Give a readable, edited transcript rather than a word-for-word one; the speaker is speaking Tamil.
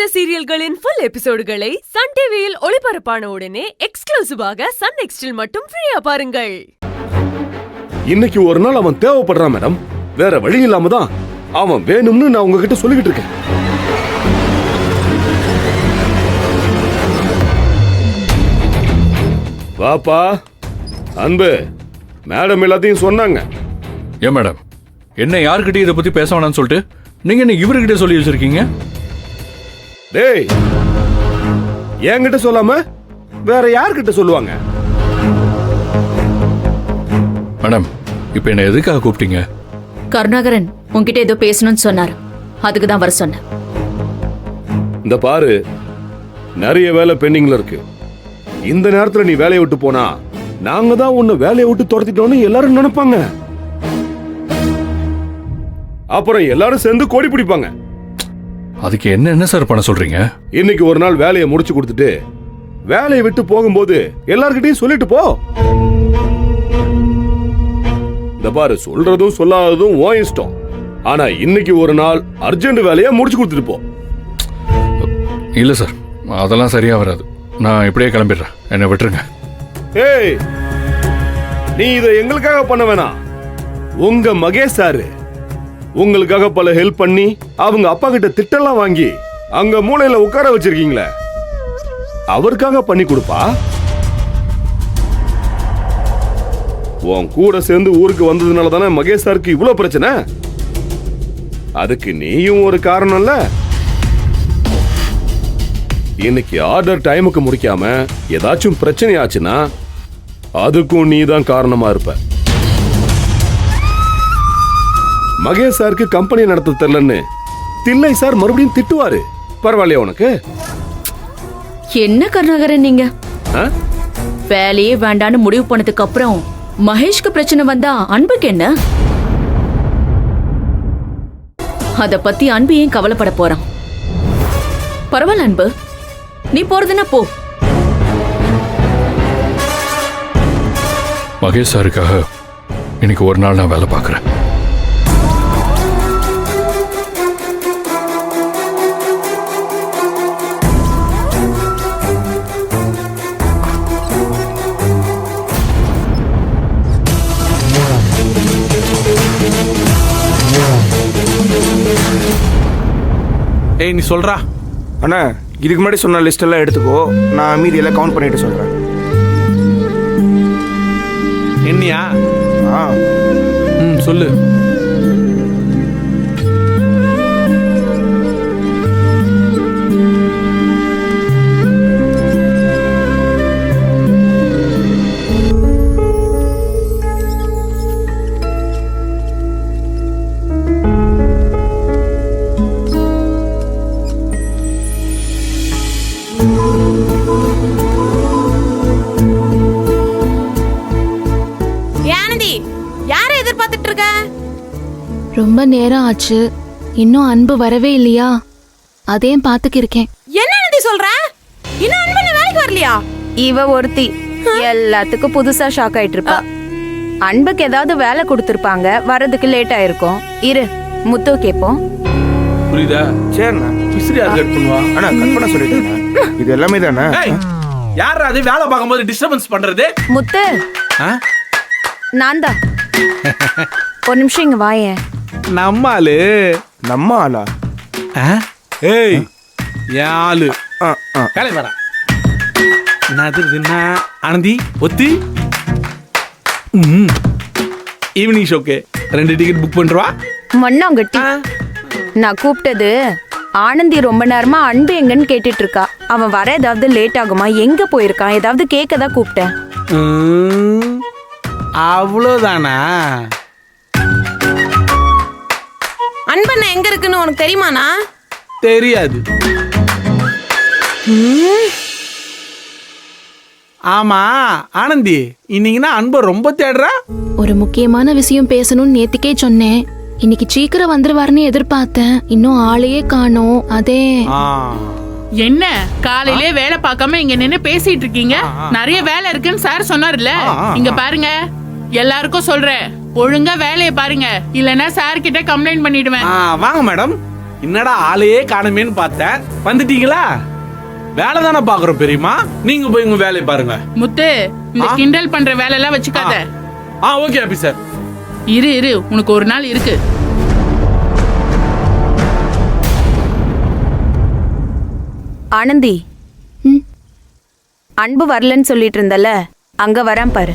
பிடித்த சீரியல்களின் ஃபுல் எபிசோடுகளை சன் டிவியில் ஒளிபரப்பான உடனே எக்ஸ்க்ளூசிவாக சன் நெக்ஸ்டில் மட்டும் ஃப்ரீயா பாருங்கள். இன்னைக்கு ஒரு நாள் அவன் தேவைப்படுறான் மேடம். வேற வழி இல்லாம தான் அவன் வேணும்னு நான் உங்ககிட்ட சொல்லிக்கிட்டு இருக்கேன். வாப்பா அன்பு, மேடம் எல்லாத்தையும் சொன்னாங்க. ஏன் மேடம், என்ன யாருக்கிட்ட இதை பத்தி பேச வேணாம்னு சொல்லிட்டு நீங்க என்ன இவர்கிட்ட சொல்லி வச்சிருக்கீங்க? டேய், என்கிட்ட சொல்லாம வேற யார்கிட்ட சொல்லுவாங்க? மேடம், இப்ப என்ன எதுக்காக கூப்பிட்டீங்க? கருணாகரன் உன்கிட்ட ஏதோ பேசணும்னு சொன்னார், அதுக்கு தான் வர சொன்னேன். இந்த பாரு, நிறைய வேலை பெண்டிங்ல இருக்கு. இந்த நேரத்துல நீ வேலையை விட்டு போனா நாங்க தான் உன்னை வேலையை விட்டு துரத்திட்டோம்னு எல்லாரும் நினைப்பாங்க. அப்புறம் எல்லாரும் சேர்ந்து கோடி பிடிப்பாங்க. அதுக்கு என்ன சார் பண்ண சொல்றீங்க? இன்னைக்கு ஒரு நாள் வேலையை முடிச்சு கொடுத்துட்டு வேலையை விட்டு போகும்போது எல்லார்கிட்டையும் சொல்லிட்டு போ. இந்த பாரு, சொல்றதும் சொல்லாததும் உன் இஷ்டம். ஆனா இன்னைக்கு ஒரு நாள் அர்ஜென்ட் வேலையை முடிச்சு கொடுத்துட்டு போ. இல்ல சார், அதெல்லாம் சரியா வராது. நான் இப்படியே கிளம்பிடுறேன், என்னை விட்டுருங்க. ஏய், நீ இதை எங்களுக்காக பண்ண வேணாம். உங்க மகேஷ் சாரு உங்களுக்காக பல ஹெல்ப் பண்ணி அவங்க அப்பா கிட்ட திட்டெல்லாம் வாங்கி அங்க மூலையில உட்கார வச்சிருக்கீங்களே, அவருக்காக பண்ணி கொடுப்பா. உன் கூட சேர்ந்து ஊருக்கு வந்ததுனால தானே மகேஷ் சாருக்கு இவ்வளவு பிரச்சனை. அதுக்கு நீயும் ஒரு காரணம் இல்ல. இன்னைக்கு ஆர்டர் டைமுக்கு முடிக்காம ஏதாச்சும் பிரச்சனை ஆச்சுன்னா அதுக்கும் நீ தான் காரணமா இருப்ப. மகேஷ் சாருக்கு கம்பெனி நடத்த தெரியலன்னு தில்லை சார் மறுபடியும் திட்டுவாரு. பரவாயில்லையா உனக்கு? என்ன கருணாகரன் நீங்க வேலையே வேண்டான்னு முடிவு பண்ணதுக்கு அப்புறம் மகேஷ்க்கு பிரச்சனை வந்தா அன்புக்கு என்ன? அத பத்தி அன்பு ஏன் கவலைப்பட போறான்? பரவாயில்ல அன்பு, நீ போறதுன்னா போ. மகேஷ் சாருக்காக இன்னைக்கு ஒரு நாள் நான் வேலை பார்க்குறேன். ஏய், நீ சொல்றா. அண்ணா, இதுக்கு முன்னாடி சொன்ன லிஸ்ட் எல்லாம் எடுத்துக்கோ, நான் மீதி எல்லாம் கவுண்ட் பண்ணிட்டு சொல்றேன். என்னையா? சொல்லு. ரொம்ப நேரம் ஆச்சு, இன்னும் அன்பு வரவே இல்லையா? அதையும் பாத்துக்கு இருக்கேன். என்ன சொல்ற? இன்னும் அன்பு வேலைக்கு வரலையா? இவ ஒருத்தி எல்லாத்துக்கும் புதுசா ஷாக் ஆயிட்டு இருப்பா. அன்புக்கு ஏதாவது வேலை கொடுத்திருப்பாங்க, வரதுக்கு லேட் ஆயிருக்கும். இரு, முத்து கேப்போம். புரியுதா? சரிண்ணா. விசிறி அது கட் பண்ணுவா. அண்ணா, கட் பண்ண சொல்லிட்டேன். இது எல்லாமே தானே. யாரா அது வேலை பார்க்கும்போது டிஸ்டர்பன்ஸ் பண்றது? முத்து, நான் தான். ஒரு நிமிஷம் இங்க வாயேன். நம்ம ஆளு. நம்ம ஆளா? ஏய், என் ஆளு. வேலை வரா. ஆனந்தி ஒத்தி ஈவினிங் ஷோக்கு 2 டிக்கெட் புக் பண்றவா? மண்ணாங்கட்டி, நான் கூப்பிட்டது ஆனந்தி ரொம்ப நேரமா அன்பு எங்கன்னு கேட்டுட்டு இருக்கா. அவன் வர ஏதாவது லேட் ஆகுமா, எங்க போயிருக்கான், ஏதாவது கேட்கதான் கூப்பிட்டேன். அவ்வளோதானா? அன்பண்ண எங்க இருக்குன்னு உனக்கு தெரியுமாண்ணா? தெரியாது. ஆமா ஆனந்தி, இன்னைக்குனா அன்பை ரொம்ப தேடுறா. ஒரு முக்கியமான விஷயம் பேசணும்னு நேத்திக்கே சொன்னேன். இன்னைக்கு சீக்கிரம் வந்துருவாருன்னு எதிர்பார்த்தேன், இன்னும் ஆளையே காணோம். அதே என்ன காலையிலே வேலை பார்க்காம இங்க நின்னு பேசிட்டு இருக்கீங்க? நிறைய வேலை இருக்குன்னு சார் சொன்னார்ல. இங்க பாருங்க, எல்லாருக்கும் சொல்றேன், ஒழுங்கா வேலையை பாருங்க, இல்லனா சார் கிட்ட கம்ப்ளைண்ட் பண்ணிடுவேன். வாங்க மேடம், என்னடா ஆளையே காணுமேன்னு பார்த்தேன், வந்துட்டீங்களா? வேலை தானே பாக்குறோம் பெரியம்மா, நீங்க போய் உங்க வேலையை பாருங்க. முத்து, இந்த கிண்டல் பண்ற வேலை எல்லாம் வச்சுக்காத. Okay officer. இரு உனக்கு ஒரு நாள் இருக்கு. ஆனந்தி, அன்பு வரலன்னு சொல்லிட்டு இருந்தல, அங்க வரான் பாரு.